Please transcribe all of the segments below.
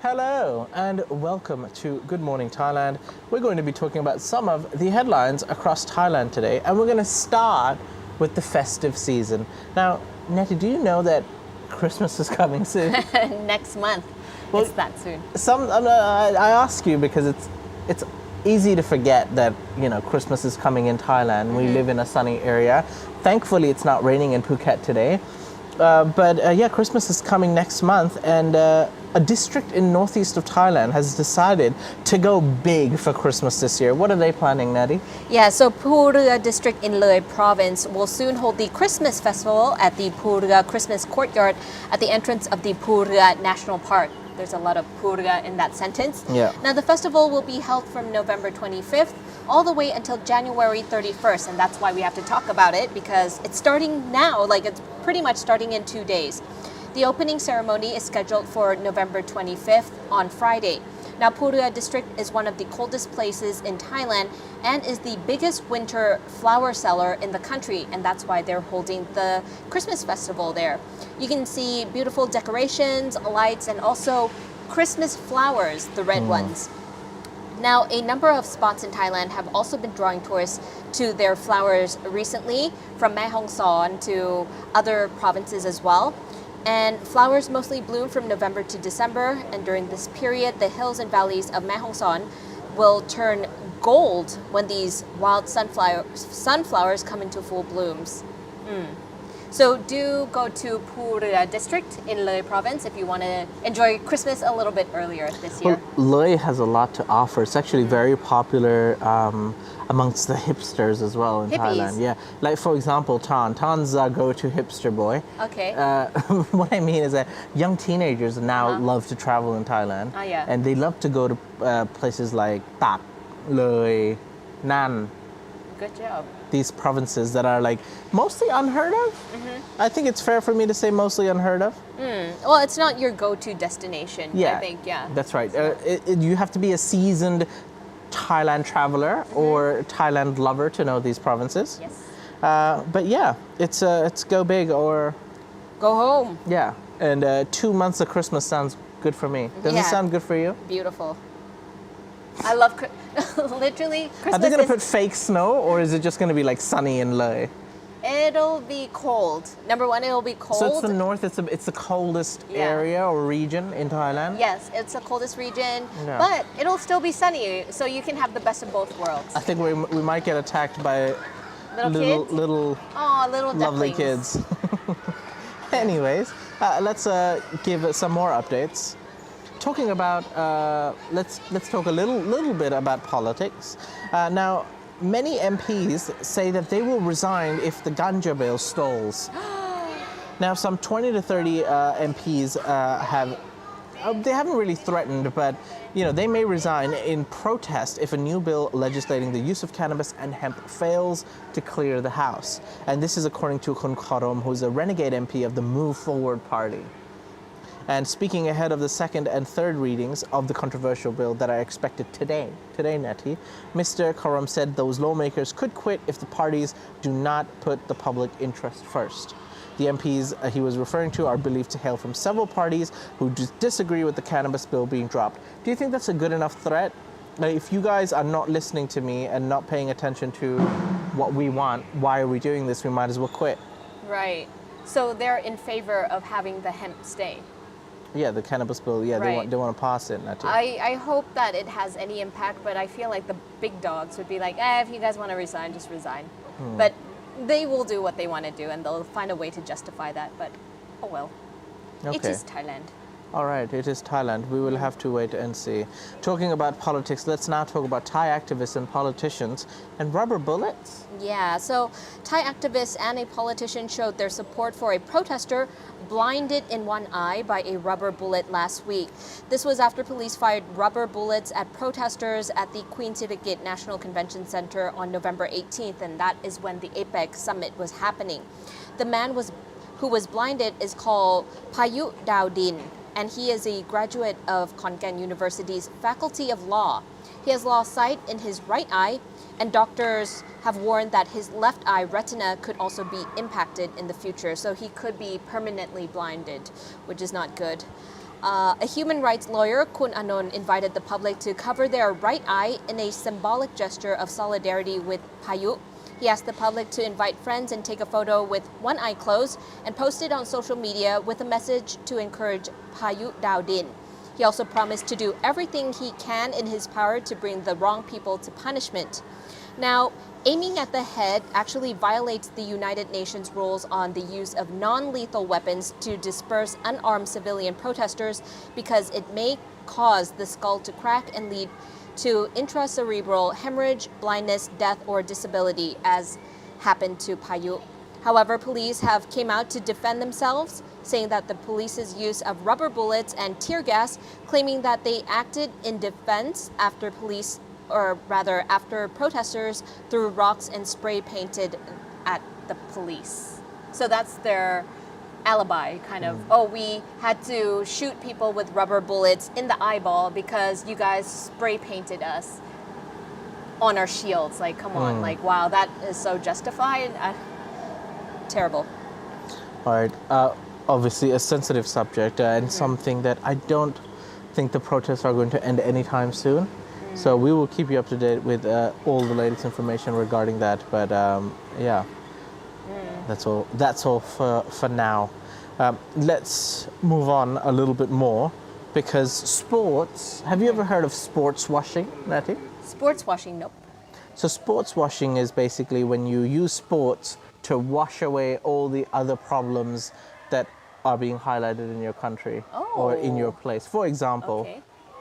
Hello and welcome to Good Morning Thailand. We're going to be talking about some of the headlines across Thailand today, and we're going to start with the festive season. Now, Nettie, do you know that Christmas is coming soon? Next month. Well, it's that soon. I ask you because it's easy to forget that Christmas is coming in Thailand. We live in a sunny area. Thankfully, it's not raining in Phuket today. But Christmas is coming next month, and a district in northeast of Thailand has decided to go big for Christmas this year. What are they planning, Nettie? Yeah, so Phuket district in Leh province will soon hold the Christmas festival at the Phuket Christmas courtyard at the entrance of the Phuket National Park. There's a lot of Phuket in that sentence. Yeah. Now the festival will be held from November 25th all the way until January 31st, and that's why we have to talk about it, because it's starting now, like it's pretty much starting in 2 days. The opening ceremony is scheduled for November 25th on Friday. Now, Phuket district is one of the coldest places in Thailand and is the biggest winter flower seller in the country, and that's why they're holding the Christmas festival there. You can see beautiful decorations, lights, and also Christmas flowers, the red ones. Now, a number of spots in Thailand have also been drawing tourists to their flowers recently, from Mae Hong Son to other provinces as well. And flowers mostly bloom from November to December, and during this period, the hills and valleys of Mae Hong Son will turn gold when these wild sunflowers come into full blooms. So do go to Phuket district in Leh province if you want to enjoy Christmas a little bit earlier this year. Well, Leh has a lot to offer. It's actually very popular amongst the hipsters as well in Hippies. Thailand. Yeah, like for example, Tan's go-to hipster boy. Okay. What I mean is that young teenagers now love to travel in Thailand. Oh, yeah. And they love to go to places like Tak, Leh, Nan, Good job. these provinces that are like mostly unheard of. I think it's fair for me to say mostly unheard of. Well, it's not your go-to destination, I think, yeah. That's right. You have to be a seasoned Thailand traveler or Thailand lover to know these provinces. Yes. But yeah, it's go big or Go home. yeah. And 2 months of Christmas sounds good for me. Does it Yeah. sound good for you? Beautiful. I love literally Christmas. Are they going to put fake snow, or is it just going to be like sunny and Leh? It'll be cold. Number one, it'll be cold. So it's the north. It's the coldest Yeah. area or region in Thailand. Yes, it's the coldest region, Yeah. but it'll still be sunny, so you can have the best of both worlds. I think we might get attacked by Little kids? little Oh, little lovely ducklings. kids. Anyways, let's give some more updates. Talking about let's talk a little bit about politics. Now, many MPs say that they will resign if the ganja bill stalls. Now, some 20 to 30 MPs they haven't really threatened, but they may resign in protest if a new bill legislating the use of cannabis and hemp fails to clear the House. And this is according to Khun Kharom, who's a renegade MP of the Move Forward Party. And speaking ahead of the second and third readings of the controversial bill that are expected today, Nettie, Mr. Karam said those lawmakers could quit if the parties do not put the public interest first. The MPs he was referring to are believed to hail from several parties who disagree with the cannabis bill being dropped. Do you think that's a good enough threat? Like, if you guys are not listening to me and not paying attention to what we want, why are we doing this? We might as well quit. Right. So they're in favor of having the hemp stay. Yeah, the cannabis bill. Yeah, Right. they want to pass it. Not to. I hope that it has any impact, but I feel like the big dogs would be like, if you guys want to resign, just resign. But they will do what they want to do, and they'll find a way to justify that. But oh well, it Okay. is Thailand. All right, it is Thailand. We will have to wait and see. Talking about politics, let's now talk about Thai activists and politicians and rubber bullets. Yeah, so Thai activists and a politician showed their support for a protester blinded in one eye by a rubber bullet last week. This was after police fired rubber bullets at protesters at the Queen Sirikit National Convention Center on November 18th, and that is when the APEC summit was happening. The man who was blinded is called Payu Dawdin, and he is a graduate of Khon Kaen University's Faculty of Law. He has lost sight in his right eye, and doctors have warned that his left eye retina could also be impacted in the future, so he could be permanently blinded, which is not good. A human rights lawyer, Kun Anon, invited the public to cover their right eye in a symbolic gesture of solidarity with Payu. He asked the public to invite friends and take a photo with one eye closed and post it on social media with a message to encourage Payu Dowdin. He also promised to do everything he can in his power to bring the wrong people to punishment. Now, aiming at the head actually violates the United Nations rules on the use of non-lethal weapons to disperse unarmed civilian protesters because it may cause the skull to crack and lead to intracerebral hemorrhage, blindness, death, or disability, as happened to Payu. However, police have came out to defend themselves, saying that the police's use of rubber bullets and tear gas, claiming that they acted in defense after protesters threw rocks and spray painted at the police. So that's their alibi, kind of. Oh, we had to shoot people with rubber bullets in the eyeball because you guys spray painted us on our shields. Like, come on, like, wow, that is so justified. Terrible. All right. Obviously, a sensitive subject and something that I don't think the protests are going to end anytime soon. So we will keep you up to date with all the latest information regarding that. But yeah, that's all for now. Let's move on a little bit more because sports. Have you ever heard of sports washing, Natty? Sports washing, nope. So sports washing is basically when you use sports to wash away all the other problems that are being highlighted in your country or in your place. For example,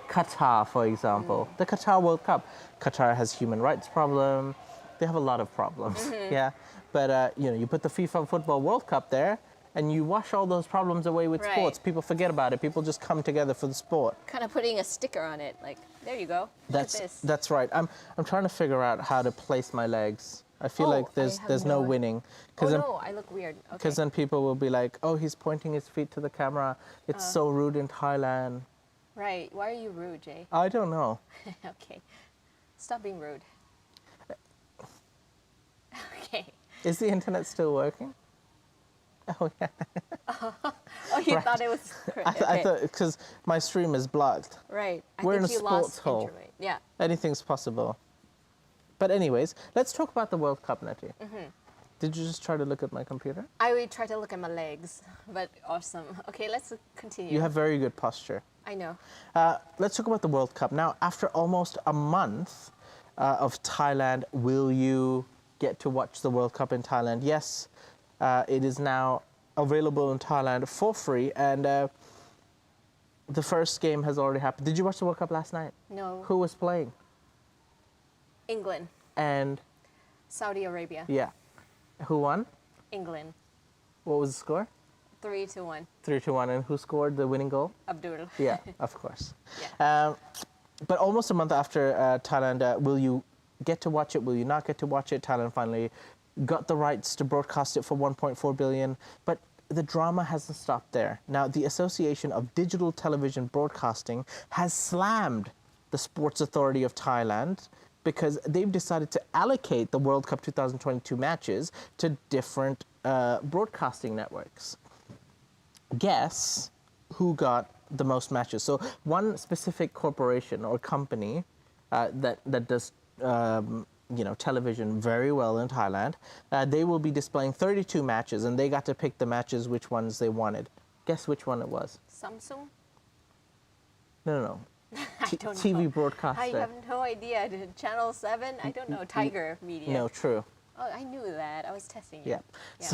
Qatar, for example, the Qatar World Cup. Qatar has human rights problem. They have a lot of problems, yeah. But you put the FIFA Football World Cup there, and you wash all those problems away with sports. People forget about it. People just come together for the sport. Kind of putting a sticker on it, like, there you go. That's right. I'm trying to figure out how to place my legs. I feel like there's no winning. Oh no, I look weird. Because then people will be like, oh, he's pointing his feet to the camera. It's so rude in Thailand. Right. Why are you rude, Jay? I don't know. Okay. Stop being rude. Okay. Is the internet still working? Oh, yeah. Oh, you thought it was... I thought, because my stream is blocked. Right. We're in a sports hole. Yeah. Anything's possible. But anyways, let's talk about the World Cup, Nettie. Did you just try to look at my computer? I would try to look at my legs, but awesome. Okay, let's continue. You have very good posture. I know. Let's talk about the World Cup. Now, after almost a month of Thailand, will you get to watch the World Cup in Thailand? Yes, it is now available in Thailand for free, and the first game has already happened. Did you watch the World Cup last night? No. Who was playing? England. And? Saudi Arabia. Yeah. Who won? England. What was the score? 3-1. 3-1. And who scored the winning goal? Abdul. Yeah, of course. Yeah. But almost a month after Thailand, will you get to watch it? Will you not get to watch it? Thailand finally got the rights to broadcast it for 1.4 billion. But the drama hasn't stopped there. Now, the Association of Digital Television Broadcasting has slammed the Sports Authority of Thailand because they've decided to allocate the World Cup 2022 matches to different broadcasting networks. Guess who got the most matches? So one specific corporation or company that does television very well in Thailand, they will be displaying 32 matches, and they got to pick the matches which ones they wanted. Guess which one it was? Samsung? No. I don't know. TV broadcaster. I have no idea. Channel 7? I don't know. Tiger Media. No, True. Oh, I knew that. I was testing you. Yeah.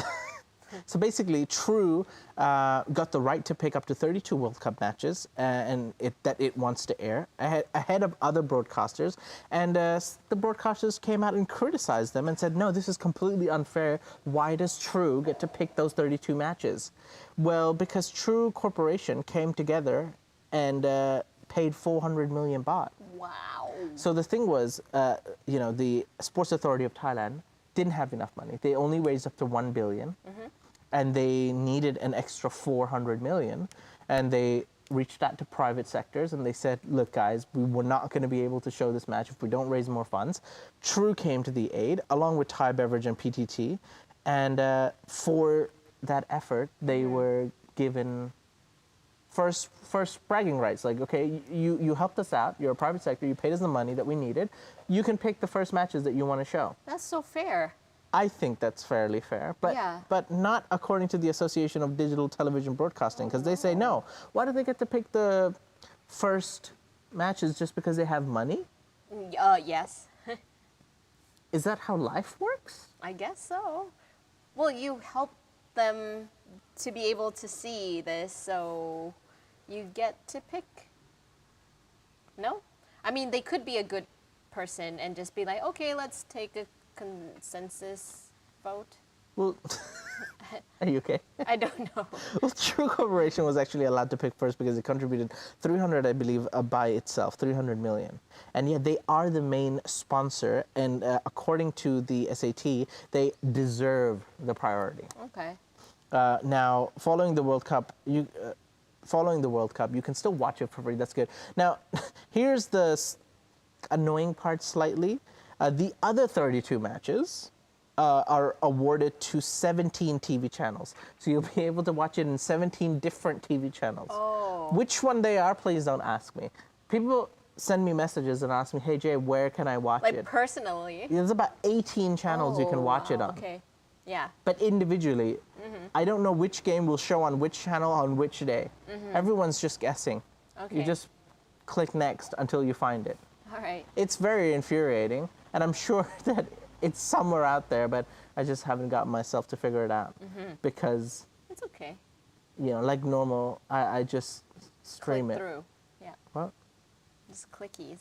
So basically, True got the right to pick up to 32 World Cup matches that it wants to air ahead of other broadcasters. And the broadcasters came out and criticized them and said, no, this is completely unfair. Why does True get to pick those 32 matches? Well, because True Corporation came together and paid 400 million baht. Wow. So the thing was, the Sports Authority of Thailand didn't have enough money. They only raised up to 1 billion, and they needed an extra 400 million. And they reached out to private sectors, and they said, look, guys, we're not going to be able to show this match if we don't raise more funds. True came to the aid, along with Thai Beverage and PTT. And for that effort, they were given first bragging rights. Like, okay, you helped us out. You're a private sector. You paid us the money that we needed. You can pick the first matches that you want to show. That's so fair. I think that's fairly fair, but not according to the Association of Digital Television Broadcasting, because they say no. Why do they get to pick the first matches just because they have money? Yes. Is that how life works? I guess so. Well, you help them to be able to see this, so you get to pick. No? I mean, they could be a good person and just be like, okay, let's take a consensus vote. Well, are you okay? I don't know. Well, True Corporation was actually allowed to pick first because it contributed 300, I believe, by itself, 300 million. And yet they are the main sponsor, and according to the SAT, they deserve the priority. Okay. Now, following the World Cup, you can still watch it for free. That's good. Now, here's the annoying part slightly. The other 32 matches are awarded to 17 TV channels. So you'll be able to watch it in 17 different TV channels. Oh. Which one they are, please don't ask me. People send me messages and ask me, hey Jay, where can I watch it? Like personally? There's about 18 channels you can watch it on. Okay. Yeah. But individually, I don't know which game will show on which channel on which day. Everyone's just guessing. Okay. You just click next until you find it. All right. It's very infuriating, and I'm sure that it's somewhere out there, but I just haven't gotten myself to figure it out because, It's okay. you know, like normal, I just stream Click it. through. Yeah. What? Just clickies.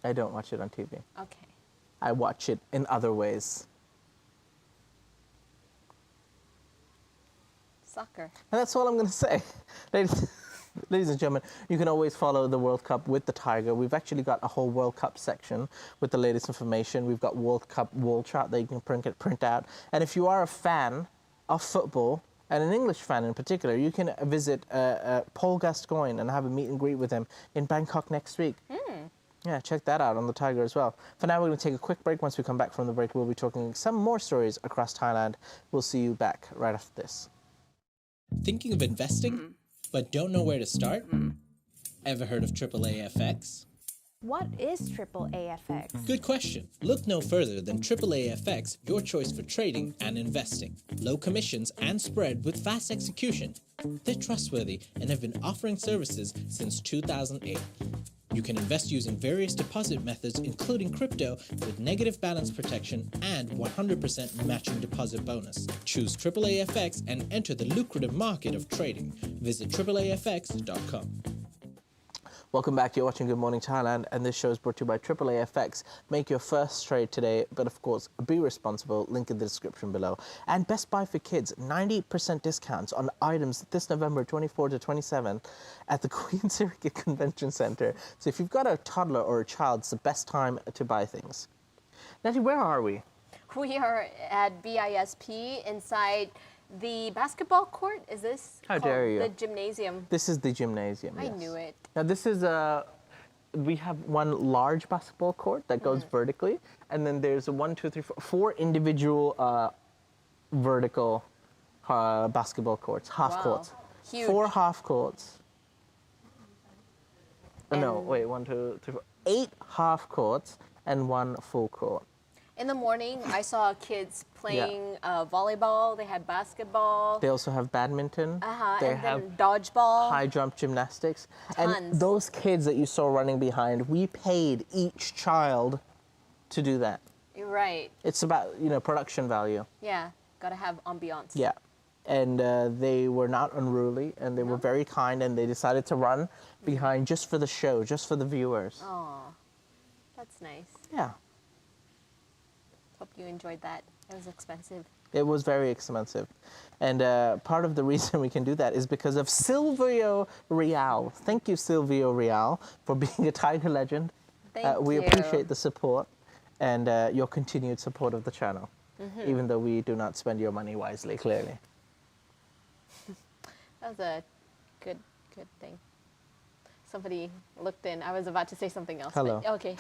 I don't watch it on TV. Okay. I watch it in other ways. Soccer. And that's all I'm going to say. Ladies and gentlemen, you can always follow the World Cup with the Thaiger. We've actually got a whole World Cup section with the latest information. We've got World Cup wall chart that you can print out. And if you are a fan of football, and an English fan in particular, you can visit Paul Gascoigne and have a meet and greet with him in Bangkok next week. Yeah, check that out on the Thaiger as well. For now, we're going to take a quick break. Once we come back from the break, we'll be talking some more stories across Thailand. We'll see you back right after this. Thinking of investing, but don't know where to start? Ever heard of AAAFX? What is AAAFX? Good question. Look no further than AAAFX, your choice for trading and investing. Low commissions and spread with fast execution. They're trustworthy and have been offering services since 2008. You can invest using various deposit methods, including crypto, with negative balance protection and 100% matching deposit bonus. Choose AAAFX and enter the lucrative market of trading. Visit AAAFX.com. Welcome back. You're watching Good Morning Thailand, and this show is brought to you by AAAFX. Make your first trade today, but of course, be responsible. Link in the description below. And Best Buy for Kids, 90% discounts on items this November 24 to 27 at the Queen Sirikit Convention Center. So if you've got a toddler or a child, it's the best time to buy things. Natty, where are we? We are at BISP inside the basketball court. Is this How called dare you? The gymnasium? This is the gymnasium. I yes. knew it. Now this is we have one large basketball court that goes vertically, and then there's four individual vertical basketball courts, half Wow. courts. Huge. 4 half courts. No, And- wait, 1, 2, 3, 4. 8 half courts and 1 full court. In the morning, I saw kids playing volleyball. They had basketball. They also have badminton. They and have then dodgeball. high jump gymnastics. Tons. And those kids that you saw running behind, we paid each child to do that. You're right. It's about, production value. Yeah. Gotta have ambiance. Yeah. And they were not unruly, and they were very kind, and they decided to run behind just for the show, just for the viewers. Oh, that's nice. Yeah. Hope you enjoyed that. It was expensive. It was very expensive. And part of the reason we can do that is because of Silvio Real. Thank you, Silvio Real, for being a Thaiger legend. Thank We you. appreciate the support and your continued support of the channel, even though we do not spend your money wisely, clearly. That was a good thing. Somebody looked in. I was about to say something else. Hello. But, okay.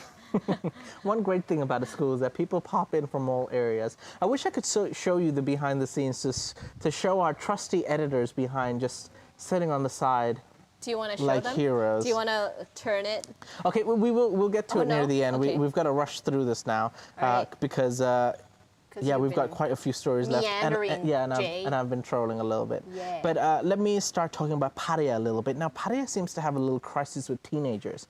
One great thing about a school is that people pop in from all areas. I wish I could show you the behind the scenes to show our trusty editors behind just sitting on the side Do you want to show like them? heroes. Do you want to turn it? Okay, we'll get to Oh, it near no? the end. Okay. We've got to rush through this now All right. because 'Cause yeah, you've we've got been quite a few stories left. meandering, Yeah, Jay. and I've been trolling a little bit. Yeah. But let me start talking about Pattaya a little bit. Now, Pattaya seems to have a little crisis with teenagers.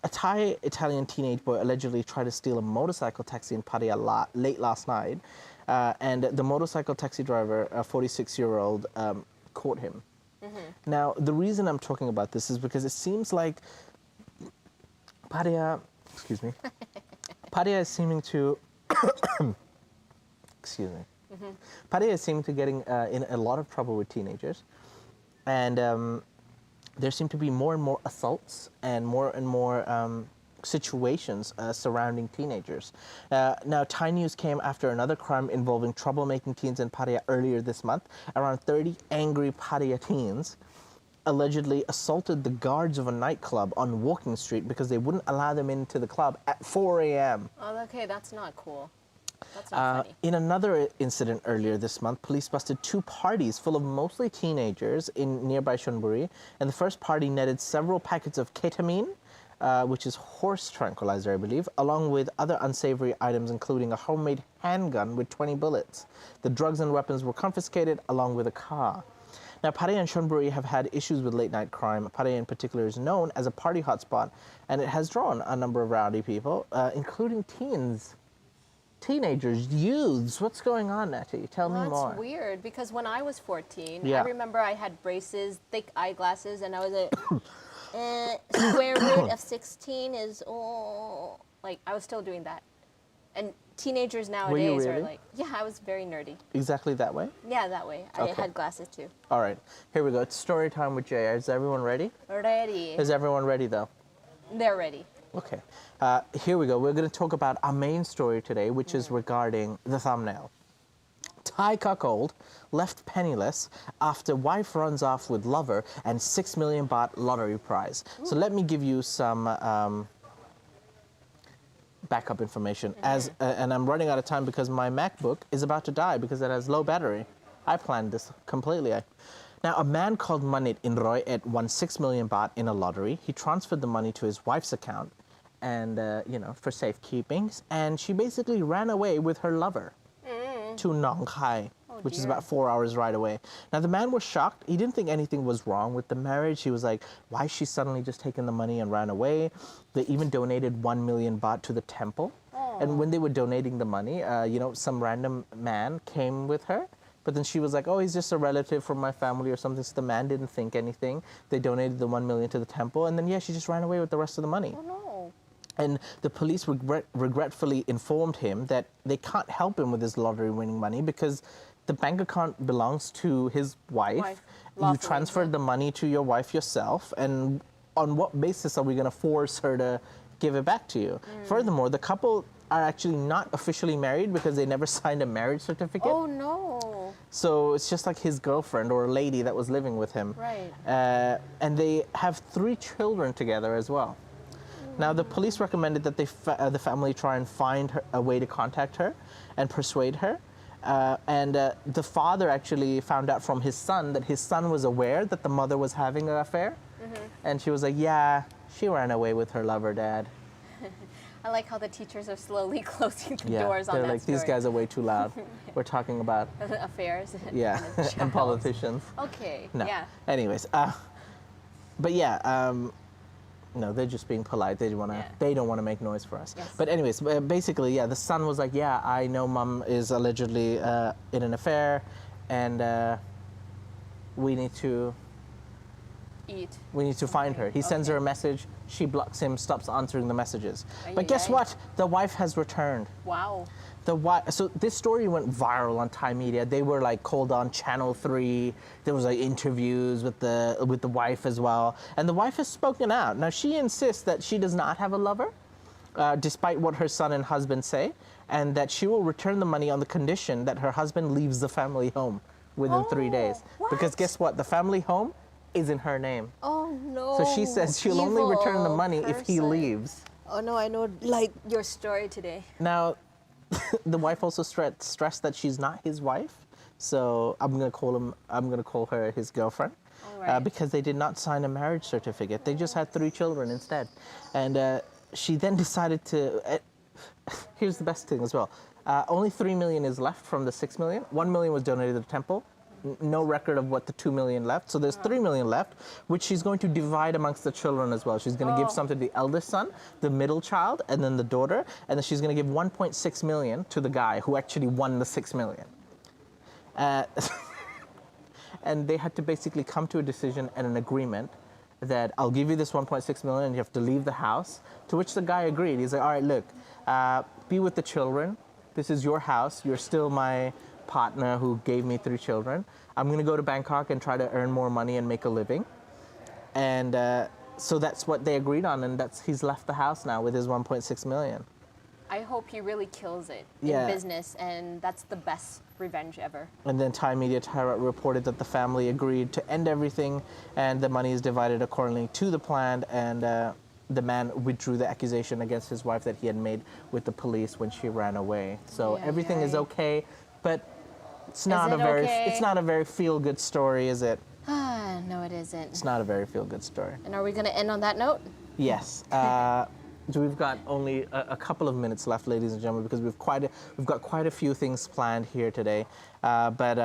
A Thai Italian teenage boy allegedly tried to steal a motorcycle taxi in Pattaya late last night, and the motorcycle taxi driver, a 46-year-old, caught him. Now, the reason I'm talking about this is because it seems like Pattaya, excuse me, Pattaya is seeming to, excuse me, Pattaya is seeming to getting in a lot of trouble with teenagers, and there seem to be more and more assaults and more situations surrounding teenagers. Now, Thai news came after another crime involving troublemaking teens in Pattaya earlier this month. Around 30 angry Pattaya teens allegedly assaulted the guards of a nightclub on Walking Street because they wouldn't allow them into the club at 4 a.m. Oh, okay, that's not cool. That's not funny. In another incident earlier this month, police busted 2 parties full of mostly teenagers in nearby Chonburi, and the first party netted several packets of ketamine, which is horse tranquilizer, I believe, along with other unsavory items, including a homemade handgun with 20 bullets. The drugs and weapons were confiscated, along with a car. Now, Pattaya and Chonburi have had issues with late-night crime. Pattaya in particular is known as a party hotspot, and it has drawn a number of rowdy people, including teens. Teenagers, youths, what's going on, Natty? Tell me more. That's weird because when I was 14, Yeah. I remember I had braces, thick eyeglasses, and I was square root of 16 is, like, I was still doing that. And teenagers nowadays are really? like, yeah, I was very nerdy. Exactly that way? Yeah, that way. I Okay. had glasses too. All right, here we go. It's story time with Jay. Is everyone ready? Ready. Is everyone ready, though? They're ready. Okay, here we go. We're going to talk about our main story today, which is regarding the thumbnail. Thai cuckold left penniless after wife runs off with lover and 6 million baht lottery prize. So let me give you some backup information. And I'm running out of time because my MacBook is about to die because it has low battery. I planned this completely. Now, a man called Manit in Roy Et won 6 million baht in a lottery. He transferred the money to his wife's account and, for safekeeping. And she basically ran away with her lover to Nong Khai, which is dear. about 4 hours right away. Now, the man was shocked. He didn't think anything was wrong with the marriage. He was like, why is she suddenly just taking the money and ran away? They even donated 1 million baht to the temple. And when they were donating the money, some random man came with her. But then she was like, oh, he's just a relative from my family or something. So the man didn't think anything. They donated the 1 million to the temple. And then, she just ran away with the rest of the money. Oh, no. And the police regretfully informed him that they can't help him with his lottery winning money because the bank account belongs to his wife. You Lawfully, transferred the money to your wife yourself. And on what basis are we going to force her to give it back to you? Furthermore, the couple are actually not officially married because they never signed a marriage certificate. Oh, no. So it's just like his girlfriend or a lady that was living with him. Right. And they have 3 children together as well. Now, the police recommended that the family try and find a way to contact her and persuade her. And the father actually found out from his son that his son was aware that the mother was having an affair. And she was like, yeah, she ran away with her lover, Dad. I like how the teachers are slowly closing the Yeah, doors on they're that like, these story. guys are way too loud. We're talking about, Affairs. yeah, and child. politicians. Okay, No. yeah. Anyways, but yeah, no, they're just being polite. They don't want to make noise for us. Yes. But anyways, basically, yeah, the son was like, yeah, I know mom is allegedly in an affair, and we need to find her. He sends her a message. She blocks him, stops answering the messages. But guess what? The wife has returned. Wow. So this story went viral on Thai media. They were like called on Channel 3. There was like interviews with the wife as well. And the wife has spoken out. Now she insists that she does not have a lover, despite what her son and husband say, and that she will return the money on the condition that her husband leaves the family home within 3 days. Because what? guess what? The family home is in her name. Oh, no. So she says she'll only return the money if he person. leaves. Oh, no, I know, like, your story today. Now, the wife also stressed that she's not his wife, so I'm gonna call her his girlfriend. Right. because they did not sign a marriage certificate. They just had 3 children instead. And she then decided to, here's the best thing as well. Only 3 million is left from the 6 million. 1 million was donated to the temple. No record of what the 2 million left. So there's 3 million left, which she's going to divide amongst the children as well. She's going to give some to the eldest son, the middle child, and then the daughter. And then she's going to give 1.6 million to the guy who actually won the 6 million. And they had to basically come to a decision and an agreement that I'll give you this 1.6 million and you have to leave the house, to which the guy agreed. He's like, all right, look, be with the children. This is your house. You're still my partner who gave me 3 children. I'm going to go to Bangkok and try to earn more money and make a living. And so that's what they agreed on, and he's left the house now with his 1.6 million. I hope he really kills it Yeah. in business, and that's the best revenge ever. And then Thai media reported that the family agreed to end everything, and the money is divided accordingly to the plan. And the man withdrew the accusation against his wife that he had made with the police when she ran away. So Yeah, everything is right. okay, but it's not it a very okay? it's not a very feel-good story, is it? No, it isn't. It's not a very feel-good story. And are we going to end on that note? Yes. So we've got only a couple of minutes left, ladies and gentlemen, because we've got quite a few things planned here today. I'm going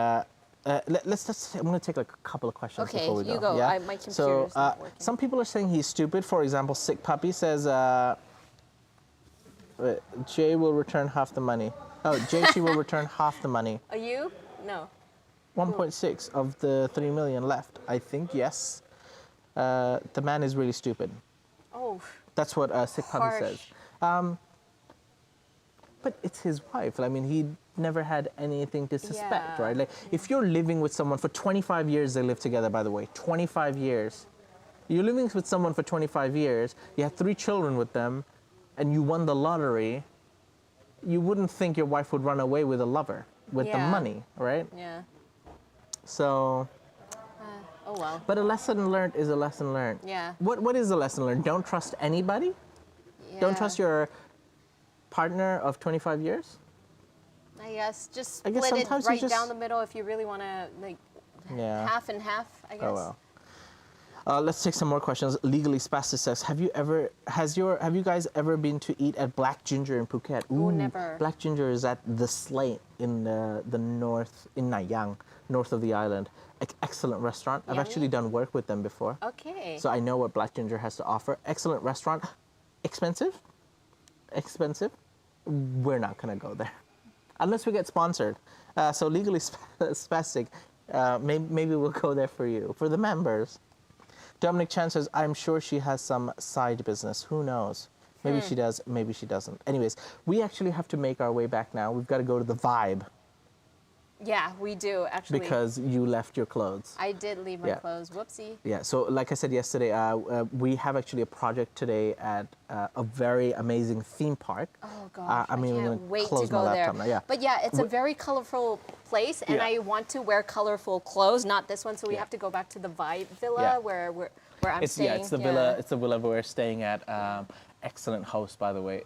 to take like a couple of questions Okay, before we go. you go. Yeah? My computer's so, not working. some people are saying he's stupid. For example, Sick Puppy says Jay will return half the money. Oh, JT will return half the money. Are you? No. 1.6 of the 3 million left. I think, yes. The man is really stupid. Oh, That's what Sick Puppy harsh. says. But it's his wife. I mean, he never had anything to suspect, Yeah. right? Like, if you're living with someone for 25 years, they live together, by the way, 25 years. You're living with someone for 25 years, you had 3 children with them, and you won the lottery, you wouldn't think your wife would run away with a lover, with the Yeah. money, right? Yeah. So, Oh, well. but a lesson learned is a lesson learned. Yeah. What is a lesson learned? Don't trust anybody? Don't Yeah. trust your partner of 25 years? I guess just I guess split it sometimes you right just- down the middle if you really want to, like, Yeah. half and half, I guess. Oh well. Let's take some more questions. Legally Spastic says, have you guys ever been to eat at Black Ginger in Phuket? Oh, never. Black Ginger is at the Slate in the north, in Nai Yang, north of the island. Excellent restaurant. I've Yummy. actually done work with them before. Okay. So I know what Black Ginger has to offer. Excellent restaurant. Expensive? Expensive? We're not going to go there. Unless we get sponsored. So Legally Spastic, maybe we'll go there for you, for the members. Dominic Chan says, I'm sure she has some side business. Who knows? Maybe she does, maybe she doesn't. Anyways, we actually have to make our way back now. We've got to go to the Vibe Yeah, we do, actually. because you left your clothes. I did leave my Yeah. clothes. Whoopsie. Yeah, so like I said yesterday, we have actually a project today at a very amazing theme park. Oh, gosh. I mean, I'm can't gonna wait close to my go there. laptop now, yeah. But yeah, it's a very colorful place, and Yeah. I want to wear colorful clothes, not this one. So we Yeah. have to go back to the Vibe Villa Yeah. where I'm It's staying. yeah, it's the villa. It's the villa we're staying at. Excellent host, by the way.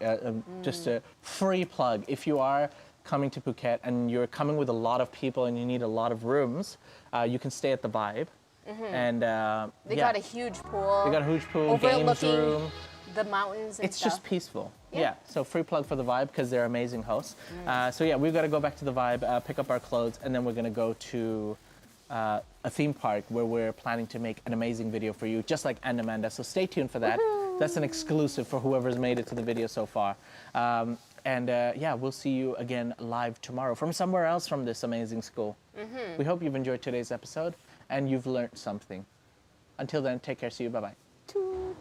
Just a free plug. If you are coming to Phuket and you're coming with a lot of people and you need a lot of rooms, you can stay at the Vibe. And They yeah, got a huge pool. they got a huge pool, games overlooking room. the mountains and It's stuff. just peaceful. Yeah. Yeah. So free plug for the Vibe because they're amazing hosts. So yeah, we've got to go back to the Vibe, pick up our clothes, and then we're gonna go to a theme park where we're planning to make an amazing video for you, just like Ann Amanda. So stay tuned for that. That's an exclusive for whoever's made it to the video so far. Yeah, we'll see you again live tomorrow from somewhere else from this amazing school. We hope you've enjoyed today's episode and you've learned something. Until then, take care. See you. Bye-bye. Toot.